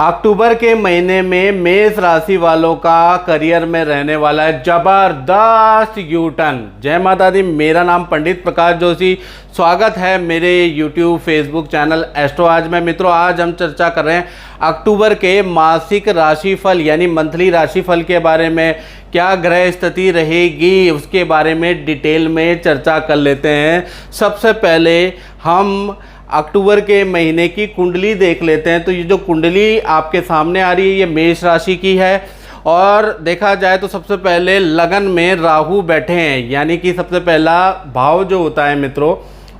अक्टूबर के महीने में मेष राशि वालों का करियर में रहने वाला है जबरदस्त यू टर्न। जय माता दी। मेरा नाम पंडित प्रकाश जोशी। स्वागत है मेरे YouTube फेसबुक चैनल एस्ट्रो आज में। मित्रों, आज हम चर्चा कर रहे हैं अक्टूबर के मासिक राशिफल यानी मंथली राशिफल के बारे में। क्या ग्रह स्थिति रहेगी उसके बारे में डिटेल में चर्चा कर लेते हैं। सबसे पहले हम अक्टूबर के महीने की कुंडली देख लेते हैं। तो ये जो कुंडली आपके सामने आ रही है ये मेष राशि की है और देखा जाए तो सबसे पहले लगन में राहु बैठे हैं, यानी कि सबसे पहला भाव जो होता है मित्रों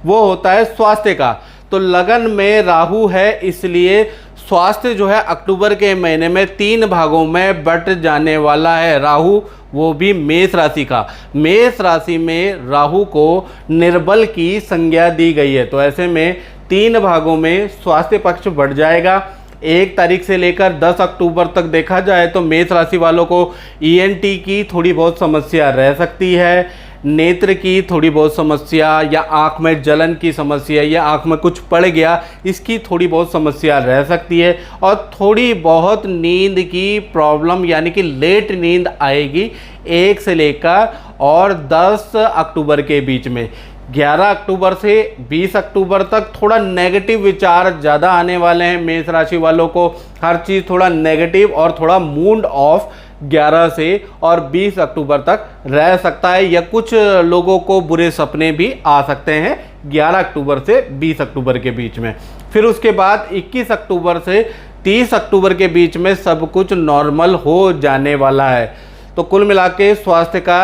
वो होता है स्वास्थ्य का। तो लगन में राहु है, इसलिए स्वास्थ्य जो है अक्टूबर के महीने में 3 भागों में बट जाने वाला है। राहु वो भी मेष राशि का। मेष राशि में राहु को निर्बल की संज्ञा दी गई है, तो ऐसे में 3 भागों में स्वास्थ्य पक्ष बढ़ जाएगा। 1 तारीख से लेकर 10 अक्टूबर तक देखा जाए तो मेष राशि वालों को ENT की थोड़ी बहुत समस्या रह सकती है, नेत्र की थोड़ी बहुत समस्या या आँख में जलन की समस्या या आँख में कुछ पड़ गया इसकी थोड़ी बहुत समस्या रह सकती है और थोड़ी बहुत नींद की प्रॉब्लम यानी कि लेट नींद आएगी 1 से लेकर और 10 अक्टूबर के बीच में। 11 अक्टूबर से 20 अक्टूबर तक थोड़ा नेगेटिव विचार ज़्यादा आने वाले हैं मेष राशि वालों को। हर चीज़ थोड़ा नेगेटिव और थोड़ा मूड ऑफ 11 से और 20 अक्टूबर तक रह सकता है या कुछ लोगों को बुरे सपने भी आ सकते हैं 11 अक्टूबर से 20 अक्टूबर के बीच में। फिर उसके बाद 21 अक्टूबर से 30 अक्टूबर के बीच में सब कुछ नॉर्मल हो जाने वाला है। तो कुल मिला के स्वास्थ्य का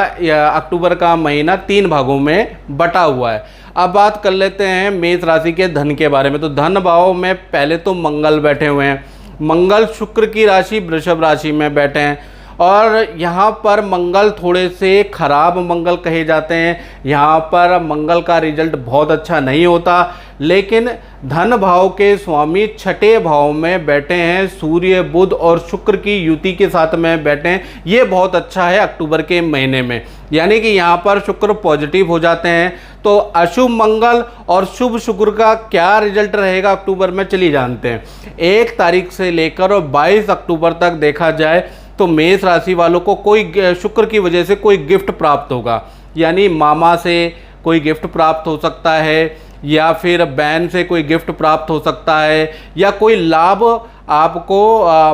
अक्टूबर का महीना 3 भागों में बटा हुआ है। अब बात कर लेते हैं मेष राशि के धन के बारे में। तो धन भाव में पहले तो मंगल बैठे हुए हैं। मंगल शुक्र की राशि वृषभ राशि में बैठे हैं और यहाँ पर मंगल थोड़े से खराब मंगल कहे जाते हैं। यहाँ पर मंगल का रिजल्ट बहुत अच्छा नहीं होता, लेकिन धन भाव के स्वामी 6ठे भाव में बैठे हैं। सूर्य बुध और शुक्र की युति के साथ में बैठे हैं। ये बहुत अच्छा है अक्टूबर के महीने में, यानी कि यहाँ पर शुक्र पॉजिटिव हो जाते हैं। तो अशुभ मंगल और शुभ शुक्र का क्या रिजल्ट रहेगा अक्टूबर में चलिए जानते हैं। 1 तारीख से लेकर और 22 अक्टूबर तक देखा जाए तो मेष राशि वालों को कोई शुक्र की वजह से कोई गिफ्ट प्राप्त होगा, यानी मामा से कोई गिफ्ट प्राप्त हो सकता है या फिर बहन से कोई गिफ्ट प्राप्त हो सकता है या कोई लाभ आपको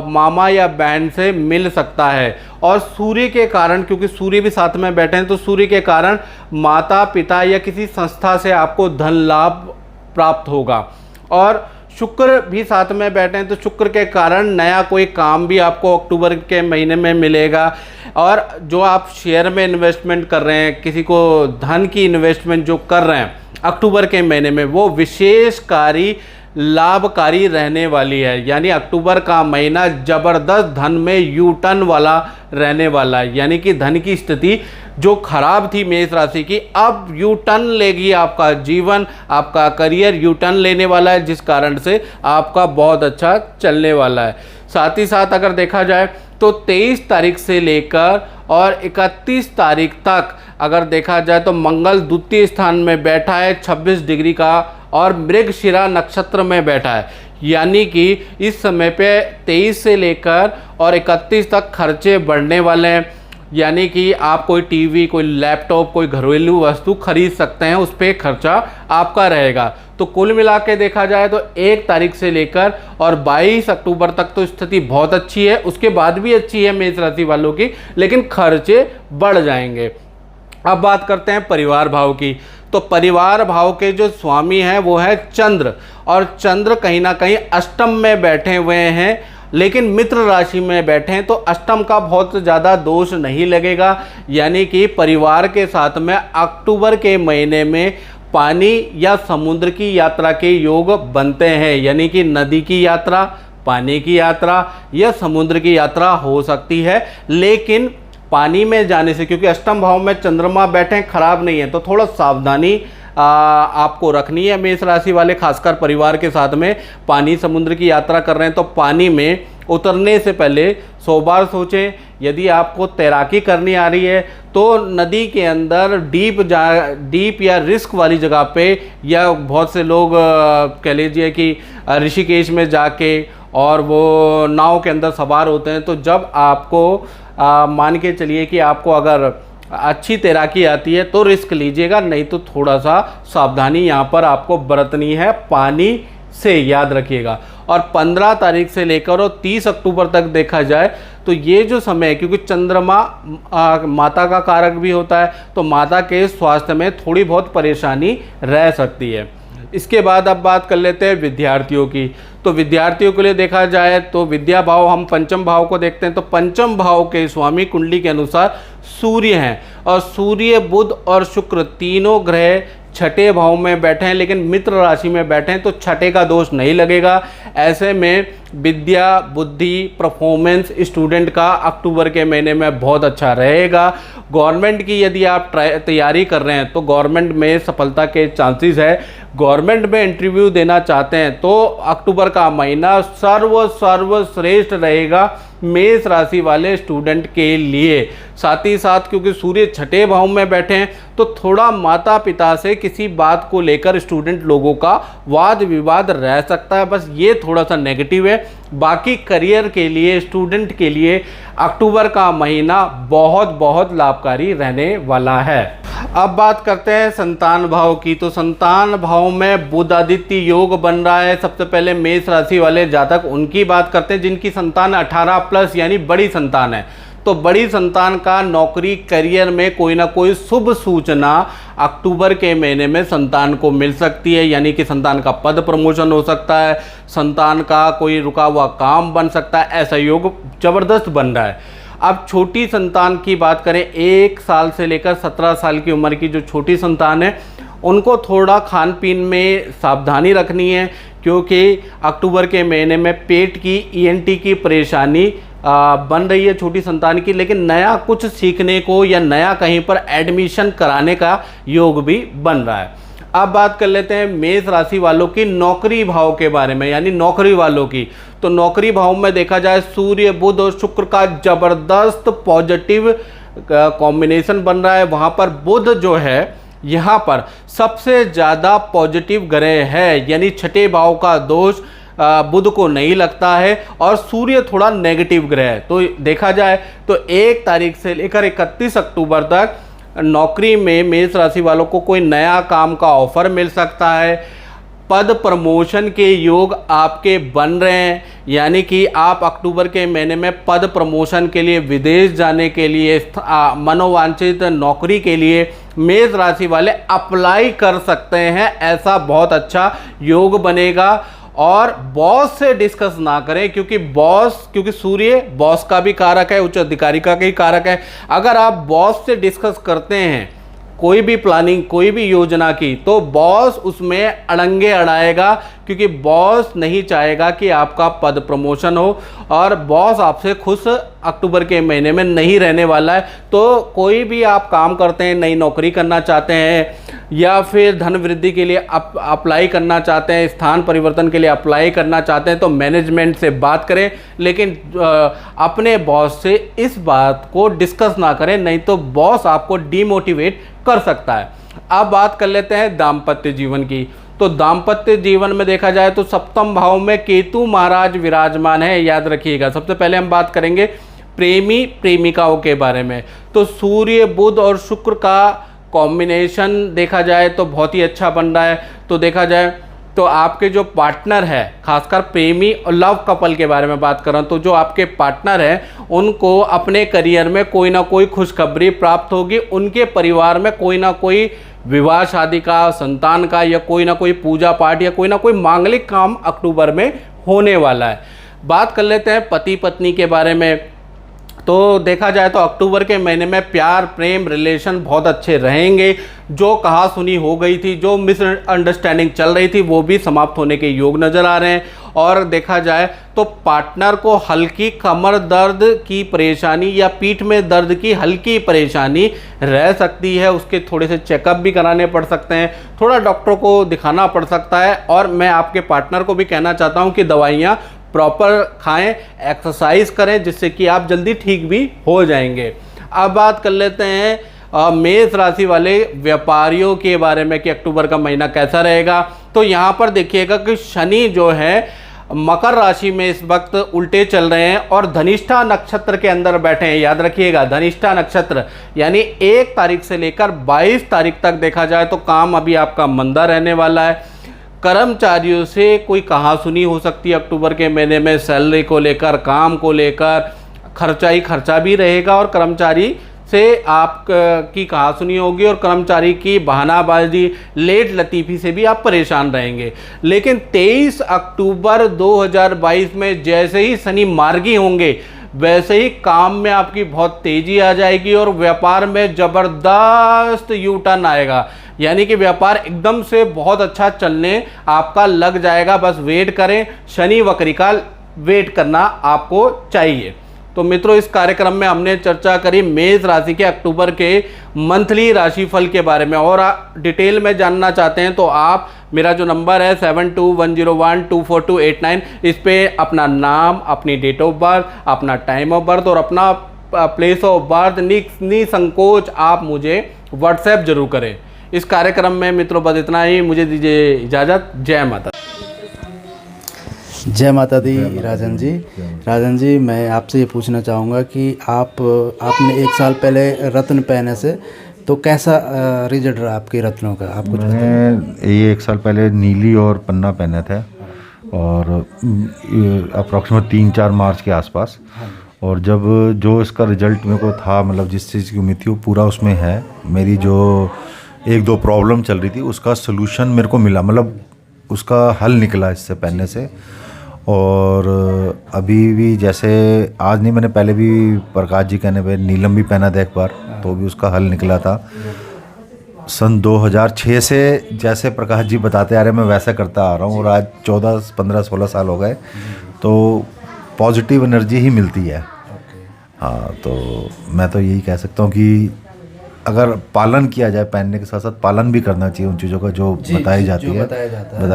मामा या बहन से मिल सकता है। और सूर्य के कारण, क्योंकि सूर्य भी साथ में बैठे हैं, तो सूर्य के कारण माता पिता या किसी संस्था से आपको धन लाभ प्राप्त होगा। और शुक्र भी साथ में बैठे हैं तो शुक्र के कारण नया कोई काम भी आपको अक्टूबर के महीने में मिलेगा। और जो आप शेयर में इन्वेस्टमेंट कर रहे हैं, किसी को धन की इन्वेस्टमेंट जो कर रहे हैं अक्टूबर के महीने में, वो विशेषकारी लाभकारी रहने वाली है। यानी अक्टूबर का महीना जबरदस्त धन में यू टर्न वाला रहने वाला है, यानी कि धन की स्थिति जो खराब थी मेष राशि की अब यू टर्न लेगी। आपका जीवन, आपका करियर यू टर्न लेने वाला है, जिस कारण से आपका बहुत अच्छा चलने वाला है। साथ ही साथ अगर देखा जाए तो 23 तारीख से लेकर और 31 तारीख तक अगर देखा जाए तो मंगल द्वितीय स्थान में बैठा है 26 डिग्री का और मृगशिरा नक्षत्र में बैठा है, यानी कि इस समय पे 23 से लेकर और 31 तक खर्चे बढ़ने वाले हैं। यानी कि आप कोई टीवी, कोई लैपटॉप, कोई घरेलू वस्तु खरीद सकते हैं, उस पर खर्चा आपका रहेगा। तो कुल मिला के देखा जाए तो 1 तारीख से लेकर और 22 अक्टूबर तक तो स्थिति बहुत अच्छी है, उसके बाद भी अच्छी है मेष राशि वालों की, लेकिन खर्चे बढ़ जाएंगे। अब बात करते हैं परिवार भाव की। तो परिवार भाव के जो स्वामी हैं वो है चंद्र, और चंद्र कहीं ना कहीं अष्टम में बैठे हुए हैं, लेकिन मित्र राशि में बैठे हैं, तो अष्टम का बहुत ज़्यादा दोष नहीं लगेगा। यानी कि परिवार के साथ में अक्टूबर के महीने में पानी या समुद्र की यात्रा के योग बनते हैं, यानी कि नदी की यात्रा, पानी की यात्रा या समुद्र की यात्रा हो सकती है। लेकिन पानी में जाने से, क्योंकि अष्टम भाव में चंद्रमा बैठे हैं, खराब नहीं है, तो थोड़ा सावधानी आपको रखनी है मेष राशि वाले, खासकर परिवार के साथ में पानी समुद्र की यात्रा कर रहे हैं तो पानी में उतरने से पहले 100 बार सोचें। यदि आपको तैराकी करनी आ रही है तो नदी के अंदर डीप या रिस्क वाली जगह पे, या बहुत से लोग कह लीजिए कि ऋषिकेश में जाके और वो नाव के अंदर सवार होते हैं। तो जब आपको मान के चलिए कि आपको अगर अच्छी तैराकी आती है तो रिस्क लीजिएगा, नहीं तो थोड़ा सा सावधानी यहाँ पर आपको बरतनी है पानी से, याद रखिएगा। और 15 तारीख से लेकर और 30 अक्टूबर तक देखा जाए तो ये जो समय है, क्योंकि चंद्रमा माता का कारक भी होता है, तो माता के स्वास्थ्य में थोड़ी बहुत परेशानी रह सकती है। इसके बाद अब बात कर लेते हैं विद्यार्थियों की। तो विद्यार्थियों के लिए देखा जाए तो विद्या भाव, हम पंचम भाव को देखते हैं, तो पंचम भाव के स्वामी कुंडली के अनुसार सूर्य हैं, और सूर्य, बुध और शुक्र तीनों ग्रह छठे भाव में बैठे हैं, लेकिन मित्र राशि में बैठे हैं, तो छठे का दोष नहीं लगेगा। ऐसे में विद्या, बुद्धि, परफॉर्मेंस स्टूडेंट का अक्टूबर के महीने में बहुत अच्छा रहेगा। गवर्नमेंट की यदि आप तैयारी कर रहे हैं तो गवर्नमेंट में सफलता के चांसेस है। गवर्नमेंट में इंटरव्यू देना चाहते हैं तो अक्टूबर का महीना सर्वश्रेष्ठ रहेगा मेष राशि वाले स्टूडेंट के लिए। साथ ही साथ क्योंकि सूर्य छठे भाव में बैठे हैं तो थोड़ा माता पिता से किसी बात को लेकर स्टूडेंट लोगों का वाद विवाद रह सकता है, बस ये थोड़ा सा नेगेटिव है। बाकी करियर के लिए, स्टूडेंट के लिए अक्टूबर का महीना बहुत लाभकारी रहने वाला है। अब बात करते हैं संतान भाव की। तो संतान भाव में बुध आदित्य योग बन रहा है। सबसे पहले मेष राशि वाले जातक, उनकी बात करते हैं जिनकी संतान 18+ यानी बड़ी संतान है। तो बड़ी संतान का नौकरी, करियर में कोई ना कोई शुभ सूचना अक्टूबर के महीने में संतान को मिल सकती है, यानी कि संतान का पद प्रमोशन हो सकता है, संतान का कोई रुका हुआ काम बन सकता है, ऐसा योग जबरदस्त बन रहा है। अब छोटी संतान की बात करें, 1 साल से लेकर 17 साल की उम्र की जो छोटी संतान है, उनको थोड़ा खान पीन में सावधानी रखनी है, क्योंकि अक्टूबर के महीने में पेट की, ENT की परेशानी बन रही है छोटी संतान की। लेकिन नया कुछ सीखने को या नया कहीं पर एडमिशन कराने का योग भी बन रहा है। अब बात कर लेते हैं मेष राशि वालों की नौकरी भाव के बारे में, यानी नौकरी वालों की। तो नौकरी भाव में देखा जाए सूर्य, बुध और शुक्र का जबरदस्त पॉजिटिव कॉम्बिनेशन बन रहा है। वहाँ पर बुध जो है यहाँ पर सबसे ज़्यादा पॉजिटिव ग्रह है, यानी छठे भाव का दोष बुध को नहीं लगता है, और सूर्य थोड़ा नेगेटिव ग्रह है। तो देखा जाए तो 1 तारीख से लेकर 31 अक्टूबर तक नौकरी में मेष राशि वालों को कोई नया काम का ऑफर मिल सकता है। पद प्रमोशन के योग आपके बन रहे हैं, यानी कि आप अक्टूबर के महीने में पद प्रमोशन के लिए, विदेश जाने के लिए, मनोवांछित नौकरी के लिए मेष राशि वाले अप्लाई कर सकते हैं। ऐसा बहुत अच्छा योग बनेगा। और बॉस से डिस्कस ना करें, क्योंकि सूर्य बॉस का भी कारक है, उच्च अधिकारी का भी कारक है। अगर आप बॉस से डिस्कस करते हैं कोई भी प्लानिंग, कोई भी योजना की, तो बॉस उसमें अड़ंगे अड़ाएगा, क्योंकि बॉस नहीं चाहेगा कि आपका पद प्रमोशन हो, और बॉस आपसे खुश अक्टूबर के महीने में नहीं रहने वाला है। तो कोई भी आप काम करते हैं, नई नौकरी करना चाहते हैं, या फिर धन वृद्धि के लिए अप्लाई करना चाहते हैं, स्थान परिवर्तन के लिए अप्लाई करना चाहते हैं, तो मैनेजमेंट से बात करें, लेकिन अपने बॉस से इस बात को डिस्कस ना करें, नहीं तो बॉस आपको डिमोटिवेट कर सकता है। अब बात कर लेते हैं दाम्पत्य जीवन की। तो दाम्पत्य जीवन में देखा जाए तो सप्तम भाव में केतु महाराज विराजमान है, याद रखिएगा। सबसे पहले हम बात करेंगे प्रेमी प्रेमिकाओं के बारे में। तो सूर्य, बुध और शुक्र का कॉम्बिनेशन देखा जाए तो बहुत ही अच्छा बन रहा है। तो देखा जाए तो आपके जो पार्टनर है, खासकर प्रेमी और लव कपल के बारे में बात कर रहा हूँ, तो जो आपके पार्टनर हैं उनको अपने करियर में कोई ना कोई खुशखबरी प्राप्त होगी। उनके परिवार में कोई ना कोई विवाह शादी का, संतान का, या कोई ना कोई पूजा पाठ या कोई ना कोई मांगलिक काम अक्टूबर में होने वाला है। बात कर लेते हैं पति पत्नी के बारे में। तो देखा जाए तो अक्टूबर के महीने में प्यार, प्रेम, रिलेशन बहुत अच्छे रहेंगे। जो कहा सुनी हो गई थी, जो मिसअंडरस्टैंडिंग चल रही थी, वो भी समाप्त होने के योग नज़र आ रहे हैं। और देखा जाए तो पार्टनर को हल्की कमर दर्द की परेशानी या पीठ में दर्द की हल्की परेशानी रह सकती है, उसके थोड़े से चेकअप भी कराने पड़ सकते हैं, थोड़ा डॉक्टर को दिखाना पड़ सकता है। और मैं आपके पार्टनर को भी कहना चाहता हूँ कि दवाइयाँ प्रॉपर खाएं, एक्सरसाइज करें, जिससे कि आप जल्दी ठीक भी हो जाएंगे। अब बात कर लेते हैं मेष राशि वाले व्यापारियों के बारे में कि अक्टूबर का महीना कैसा रहेगा। तो यहाँ पर देखिएगा कि शनि जो है मकर राशि में इस वक्त उल्टे चल रहे हैं और धनिष्ठा नक्षत्र के अंदर बैठे हैं। याद रखिएगा, धनिष्ठा नक्षत्र यानी 1 तारीख से लेकर 22 तारीख तक देखा जाए तो काम अभी आपका मंदा रहने वाला है। कर्मचारियों से कोई कहासुनी हो सकती है अक्टूबर के महीने में, सैलरी को लेकर, काम को लेकर, खर्चा भी रहेगा और कर्मचारी से आप की कहासुनी होगी और कर्मचारी की बहानाबाजी, लेट लतीफ़ी से भी आप परेशान रहेंगे। लेकिन 23 अक्टूबर 2022 में जैसे ही शनि मार्गी होंगे वैसे ही काम में आपकी बहुत तेज़ी आ जाएगी और व्यापार में ज़बरदस्त यू टर्न आएगा। यानी कि व्यापार एकदम से बहुत अच्छा चलने आपका लग जाएगा। बस वेट करें, शनि वक्री का वेट करना आपको चाहिए। तो मित्रों, इस कार्यक्रम में हमने चर्चा करी मेष राशि के अक्टूबर के मंथली राशिफल के बारे में। और डिटेल में जानना चाहते हैं तो आप, मेरा जो नंबर है 7210124289, इस पे अपना नाम, अपनी डेट ऑफ बर्थ, अपना टाइम ऑफ बर्थ और अपना प्लेस ऑफ बर्थ निसंकोच आप मुझे व्हाट्सएप जरूर करें। इस कार्यक्रम में मित्रों बस इतना ही, मुझे दीजिए इजाज़त। जय माता। जय माता दी। राजन जी मैं आपसे ये पूछना चाहूँगा कि आपने 1 साल पहले रत्न पहने से तो कैसा रिजल्ट रहा आपके रत्नों का? आप कुछ मैंने ये 1 साल पहले नीली और पन्ना पहने थे और अप्रॉक्सीमेट 3-4 मार्च के आसपास। और जब जो इसका रिजल्ट मेरे को था, मतलब जिस चीज़ की उम्मीद थी वो पूरा उसमें है। मेरी जो 1-2 प्रॉब्लम चल रही थी उसका सलूशन मेरे को मिला, मतलब उसका हल निकला इससे पहनने से। और अभी भी जैसे आज नहीं, मैंने पहले भी प्रकाश जी कहने पे नीलम भी पहना था एक बार, तो भी उसका हल निकला था। सन 2006 से जैसे प्रकाश जी बताते आ रहे हैं मैं वैसा करता आ रहा हूँ और आज 14, 15, 16 साल हो गए, तो पॉजिटिव एनर्जी ही मिलती है। हाँ, तो मैं तो यही कह सकता हूँ कि अगर पालन किया जाए, पहनने के साथ साथ पालन भी करना चाहिए उन चीज़ों का जो बताया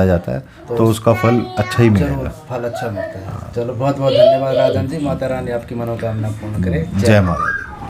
जाता है तो उसका फल अच्छा ही मिलेगा। फल अच्छा मिलता है। चलो बहुत बहुत धन्यवाद राजन जी। माता रानी आपकी मनोकामना पूर्ण करे। जय माता दी।